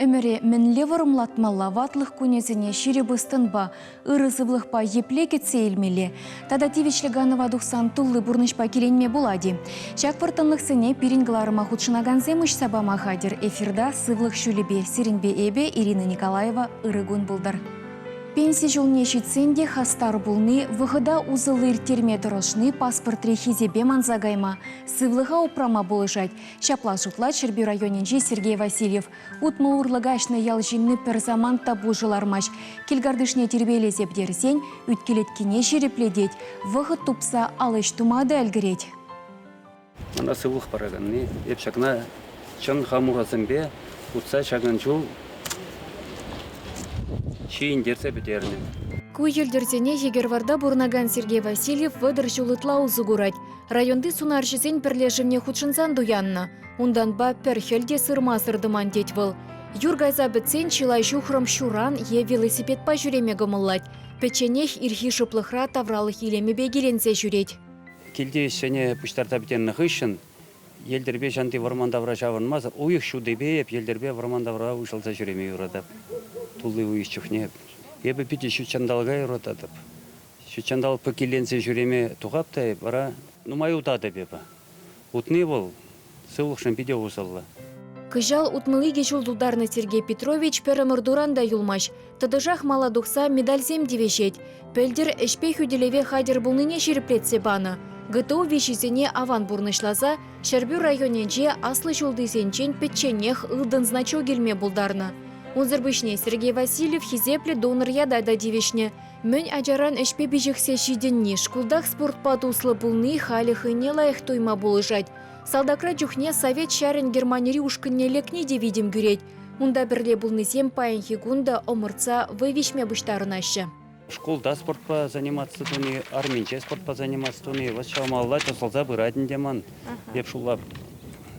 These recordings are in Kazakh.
Өмірі мінле варымлатмалла ватлық көнезіне шеребістінба, ұрызывлықпа епле кетсе елмелі. Тада тивечліганова дұқсан тұллы бұрнышпа келенме болады. Шак вартынлықсыне перенгіларыма худшынаганземыш сабама хадер эфирда сывлық шүлебе Сиренбе эбе Ирина Николаева ұрыгун бұлдар. Пенсия жылне шитсенде хастар булны, вғыда узылы иртерме дұрышны паспорт рехизебе манзагайма. Сывлыға упрама болышать. Шапла жутла Черби районенже Сергей Васильев. Утмы урлыгашны ялжинны пір заман табу жылармаш. Келгардышне тербеле зепдерсен, үткелеткене жерепледет. Вғыд тупса алыш тумады әлгірет. Ана сывлық параганны, епшакна чын хамуғазымбе, утса шаган жол шейін дерсе бітеріне. Ку елдердене егерварда бурнаган Сергей Васильев выдыр жулытла узыгурать. Районды сунаршызен пірлежімне худшынзан дуянна. Ундан ба перхелде сырма сырдыман деть был. Юргайза бітсен чилай жухрым шуран е велосипед па жүреме гымыллать. Печенех ирхи шыплықра тавралық илеме бегеленсе жүреть. Келде шене пұштарта бітенні ғышын, елдербе жанты вармандавра жавынмаз, ойық шудебе еп елдербе вармандавра ұшылса жүреме юрадап. Тулы ойық чухне. Ебі піте шүтчандалға юрададып. Шүтчандал пөкеленсе жүреме туғаптай, бара нумай ұтады бебі. Утны бол, сывлықшын пиде ұсылы. Кыжал утмылыге жулдулдарны Сергей Петрович перемырдуранда юлмаш. Тадыжах маладухса медальзем девешет. Пельдер эшпе хүделеве хадер булныне шереплетсе баны. ГТУ вишизене аван бурнышлаза, Шербю районенже аслы жулдызенчен петченех ылдын значок гельме булдарны. Унзырбышне Сергей Васильев хизепле донор ядайда девешне. Мөн ажаран эшпе бежексе шиденне шкулдах спортпа туслы булны халихыне лайық тойма болыжать. Салдакра жүхне Совет шарен Германери ушкынне лекне де видим гюреть. Унда бірле булнызем паян хигунда омырца вывешме быштарынашы. Школда спортпа заниматься туни, арминче спортпа заниматься туни. Вот шамалла тосылза бұрадын деман. Еп шулап,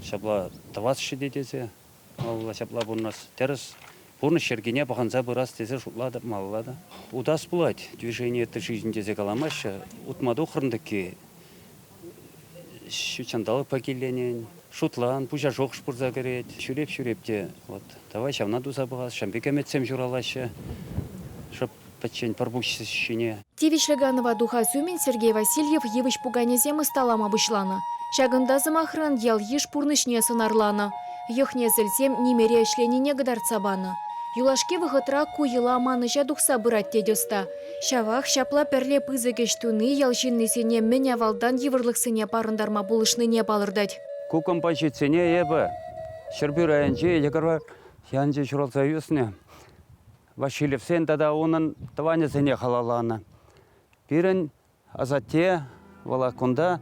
шабла тавас шидетесе. Алла шабла бұннас теріс. Бурны шергене баханза бұрас тезе шулады маллады. Удас бұлать, движение это жизнь тезе каламашы. Утмаду хырындыки. Шучандалы покеленен. Шутлан, пужа жоқ шпурза керет. Шүреп-шүрепте. Вот. Давай шамна дуза бұғаз. Шамбеке метсем журалашы. Шып пачень парбучсыщине. Тивичлеганова духа Сюмин Сергей Васильев евыш пуганезем сталама бышлана. Шагында замахран ял еш пурнышне сынарлана. Йохне зельзем немере эшленине гыдарцабаны. Юлашке выхытра куйыла маныжа духса бырат тедеста. Шавах шапла перле пызыгеш туны ялшиннесене мен авалдан евырлықсыне парындарма булышныне балырдать. Кукам пачетсене ебі. Шербю районче егірвар янче шуралса юсне. Васильев сен тада оның таванесене халаланы. Пирен азатте валакунда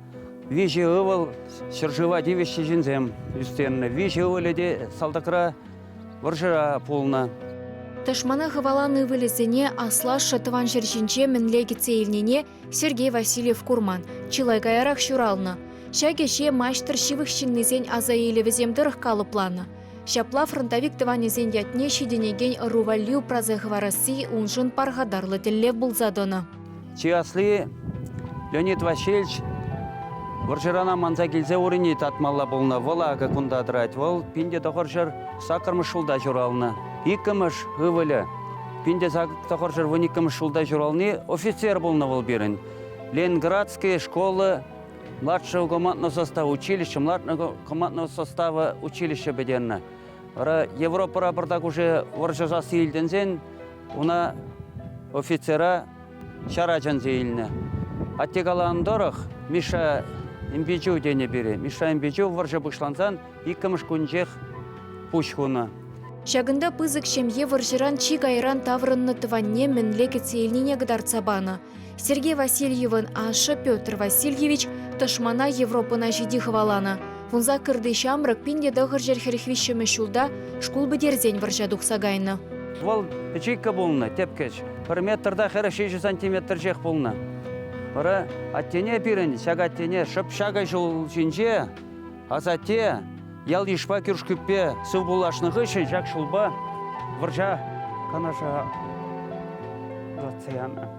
вижи ывыл шыржыва девещи жинзем юстенны. Вижи ывыледе салдакра варжыра пулна. Ташмана хываланы вылезене асла шатыван жерчинче мінле кетсейлнене Сергей Васильев курман. Чилай каярах шуралны. Шагеше майштыр шивых шиннезен азаилевеземдырых калыпланы. Шапла фронтовик тыванезен ятне шиденеген рувалью празыхварасы унжын паргадарлы теллев булзадыны. Чиасли Леонид Васильевич варжырана манза келзе орыне татмалла болна. Вола кунда драть. Вол пинде доғыржыр сақырмыш шулда журалны. Икіміш ғывылы. Пинде доғыржыр вон икіміш шулда журалны офицер болна вол берін. Ленинградские школы младшего командного состава училища, младшего командного состава училища бедерна. Европа рапортак уже варжажасы елдензен, уна офицера шараджан зейліне. Аттегаландорах Миша имбиджу дене бере. Миша имбиджу варжа бұшланзан, икіміш күнжех пушхуна. Шагында пызык шемье варжыран чик айран таврынны тыванне мінле кетсейлнене гыдарцабаны. Сергей Васильевын ашы Петр Васильевич ташмана Европына жиди хвалана. Вунза кырды шамрак пинде дығыр жерхерхвишіме шулда шкул бідерзен варжа дұқсагайны. Вол печейка болна, тепкеч. Бір метрда хәрі 6 сантиметр жех болна. Бара аттене бірін, шага аттене шып шага жол жинже, азатте ял ешпа күршкіппе су булашнығы үшін жак шулба варжа канаша зацияна.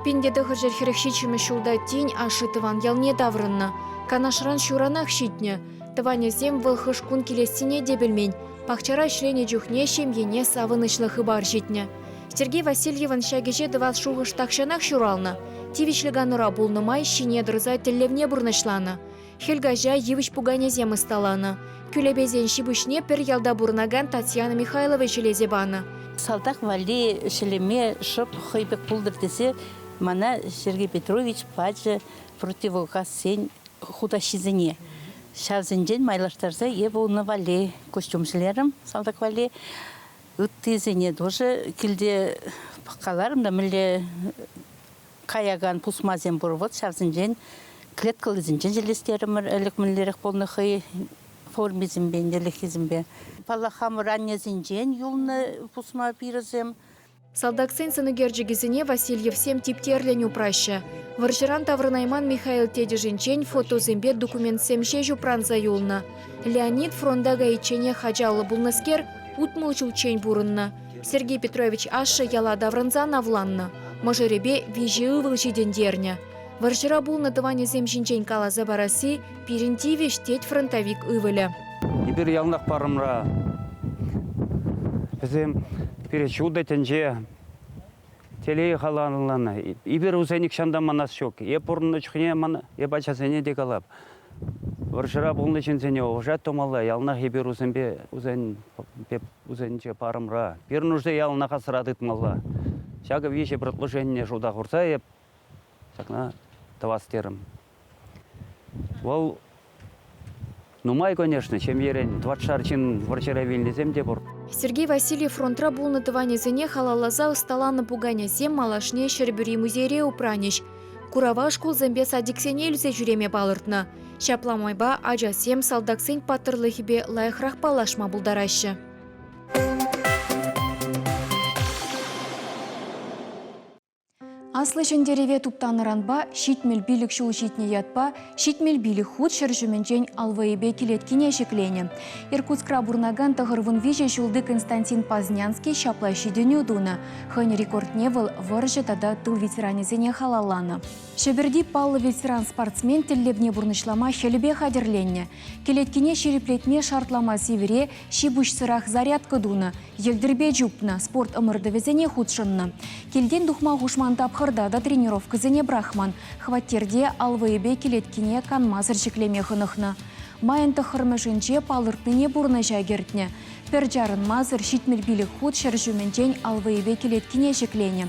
Пинде дығыр жерхерхвишіме шулда тень ашытыван ялне даврынны. Канашран шуранах шитне. Тыванезем вылхыш кун келесіне дебелмен. Пахчара шрене жүхне шемьене савынышлы хыбар жетне. Сергей Васильеван шагеже дывас шуғыш такшанах шурална. Тивичліганура булнымай шине дырза теллевне бурнышлана. Хельгажа евіш пуганезем ысталана. Күлебезен шибушне пір ялда бурнаган Татьяна Михайлович лезебана. Салтак вали шелеме шып хыйбек пулдыр десе, мана Сергей Петрович падже противогаз сен худашизене. Шавзенжен майлаштарса ебуны вали костюмшілерім салтак вали. Үттезене тоже килде пақаларым да мілі каяган пусмазен бұрвод шавзенжен клеткалы зенжен желестерім әлік мілерік болны хый формизм бен делехизм бен. Палахам ранне зенжен юлны пусма пирызем. Салдаксен сынығержігізіне Васильев сем типтерлен упраща. Варжыран Таврынайман Михаил Тедежинчен фотозембе документ семше жупранза юлна. Леонид фрондага ичене хаджалы булныскер утмыл чулчен бурынна. Сергей Петрович ашы яла даврынза навланна. Можеребе вижи ывыл жидендерня. Варжыра булны тыване земшинчен калаза бараси пиринтиве штет фронтовик ывыля. Ибір ялнақ парымра. Бізім перечуда тенже телей халаныланы. Ибір узеник шанда манас шок. Епұрны чухне мана ебачасене декалап. Варжыра булны ченсене оғжат томалы ялнақ ибір узенче парымра. Бір нужды ялнаға сырадытмалла. Шағы веші предложение жуда құрса еп сақна тавастерім. Ол нумай, конечно, чем ерен 20 шарчин варчара вильнезем де бұр. Сергей Васильев фронтра булны тыванезене халалаза ысталаны пуганезем малашне шербюри музейре упраниш. Кураваш кулзембе садиксене үлзе жүреме балыртна. Шапламайба ажасем салдаксен паттырлыхибе лайықрақ палашма бұлдарашы. Аслы жендереве туптаныранба, шитмел билік шул житне ятпа, шитмел билік худ шыржыменчен алвайбе келеткене шеклене. Иркутскра бурнаган тағырвын веже жулды Константин Пазнянский шапла шидене дуна. Хань рекордне был варжы тада тыл ветеранезене халалана. Шеберди паллы ветеран-спортсмен теллебне бурнышлама хелебе хадерленне. Келеткене шереплетне шартлама севере шибуш сырах зарядка дуна. Елдербе жупна спорт ымырдывезене худшынна. Келден духма хушман тапхырда да тренировка зене брахман. Хваттерде алвайбе келеткене канмазыр жеклеме хынықна. Майын тахырмышынче палыртыне бурны жагертне. Перджарын мазыр шитмел билік худ шаржуменчен алвайбе келеткене жеклене.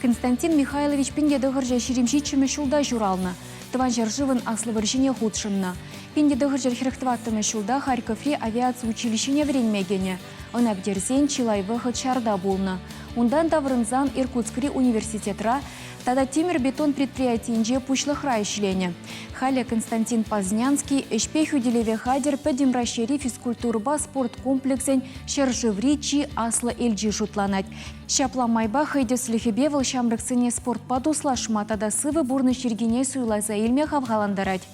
Константин Михайлович пенде дығыржа шеремшитшімі шулда журална. Тыван жаржывын аслы варжине худшынна. Пенде дығыржар херектваттымы шулда Харьковле авиация училищене вренмегене. Онак дерзен Чилай выход шарда булна. Ундан таврынзан Иркутскри университетра, тада тимир бетон предприятиенже пушлыхра ишлене. Халя Константин Пазнянский эшпеху делеве хадер педим расшири физкультурба спорт комплексен шержеври чи аслы эльджи жутланать. Шапламайба хайдес лихебе выл шамрыксыне спорт падуслашма, тада сывы бурны шергене суйлайза илме хавгаландарать.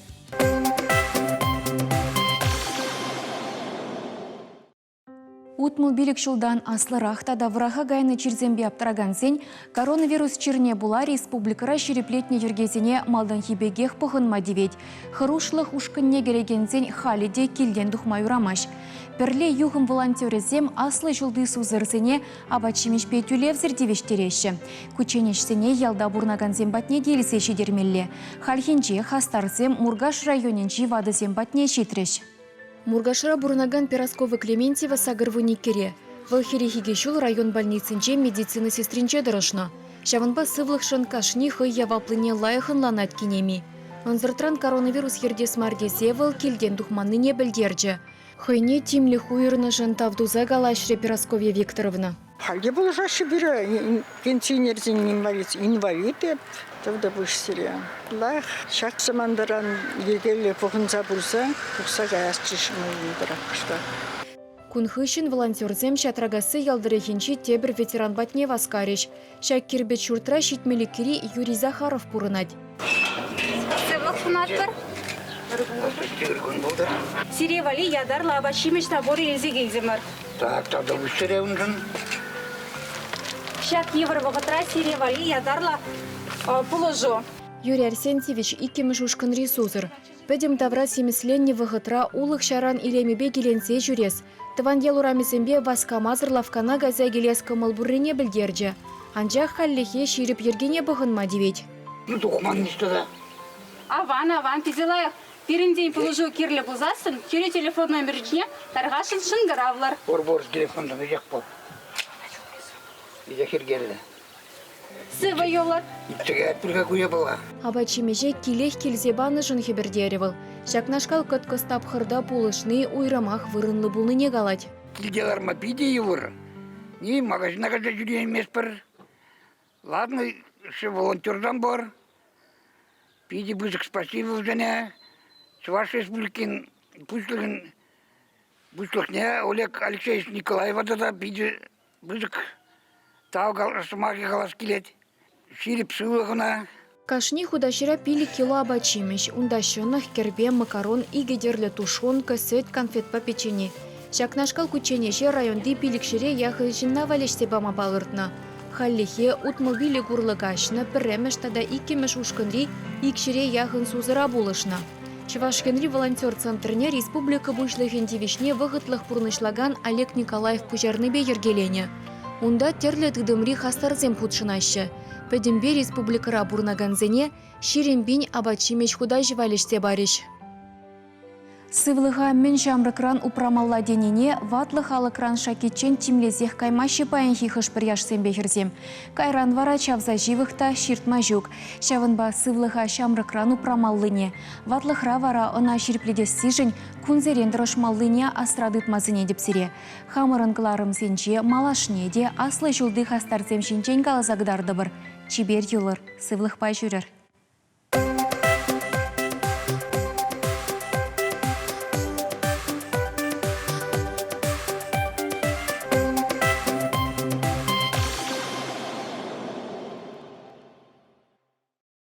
Утмыл билік шулдан аслырах тада враха гайны чирзембе аптыраган сен, коронавирус чирне була республикара шереплетне ергезіне малдан хибегех пұхынма девет. Хырушлық ушкынне кереген сен халиде келден дұхма юрамаш. Перле юғым волонтерезем аслы жылды сузырсене абачимеш петюлев зердевештереші. Күченешсене ялда бурнаган зембатне делісе шедермелле. Хальхинче хастарсем Мургаш районенчи вады зембатне шитреш. Мургашыра бурнаган Пирасковы Клементьева сагырвыни кере. Валхерихигешул район больницынче медицина сестринче дырышна. Шаванба сывлық шынкашни хый яваплыне лайықынланат кинеми. Анзыртран коронавирус хердес мардесе вал келден духманныне білдерже. Хыйне тимли хуйырны жантавдуза галашре Пирасковья Викторовна. Халде был жаще бере, пенсионерзин инвалид, тогда вышсели. Лах, шак самандаран егеле похынца бурса, пухса гаясчишыны индырак что. Кунхышын волонтерзем шатрагасы ялдырыхинчи тебір ветеран батне васкариш. Шак кирбет шуртра шитмели кири Юрий Захаров пурынать. Сиревали ядар лабашимеш таборы елзеге екземар. Так, тогда вышсели унжын. Шак евро вағытра сиревали ядарла положу. Юрий Арсентьевич иккемеш ушкын ресузыр. Пәдем тавра семесленне вағытра улық шаран илемебе келенсе жүрес. Тыван елурамесембе васкамазыр лавкана газа келес кымыл буррине білдерді. Анжақ халлихе ширіп ергене бұғынма девет. Ну, тухман не что-то. Аван, пизелайық. Бірін дейін пылыжу керлі бұлзасын, кері телефон номеріне тарғашын шыңғыравлар. Бор телефондан өжек бол. Бізекер келді. Сывы елар. Иптіге әтпілге көре бола. Абачимеже келех келзебаны жын хебердеревіл. Шакнашкал көткістап қырда полышны ойрамақ вырынлы бұлны не қалад. Келгелар ма пиде евр. Не, магазина кажда жүрген емес бір. Ладно, шы волонтердан бар. Пиде бізік спасибо және. С вашей республикин пуслыхне Олег Алексеевич Николаева да пиде бізік тауғал рысымағы қалас келет. Ширіп сылығына. Кашни худашира пили кило абачимеш, ундащенных кербе, макарон и гедерлі тушонка, сөт, конфет по печени. Шакнашкал кученеше районды пилікшіре яхы жинна валеште бама балыртна. Халлихе утмобили гурлыгашны, пірремеш тада икемеш ушкынри, икшіре яхын сузыра булышна. Чувашкенри волонтер центрне республика бушлыхен девишне выгытлых пурнышлаган Олег Николаев пужарны бейергелене. Унда терлі тыдымри хастарзем путшынашы. Пәдімбе республикара бурнаганзене ширембин абачимеш худа жывалеште бариш. Сывлыға мен жамрыкран упрамалла денене ватлы халыкран шакетчен тимлезех каймашы паянхи хышпыр яшсембе хірзем. Кайран вара чавза живықта ширтма жүк. Шавынба сывлыға шамрыкран упрамаллыне. Ватлыхра вара она ширпледес сижень кунзерен дрошмаллыне астрадытмазыне депсире. Хамырын кыларым сенче малашне де аслы жылды хастарзем шинчен калазагдарды бір. Чибер юлыр сывлых пай жүрер.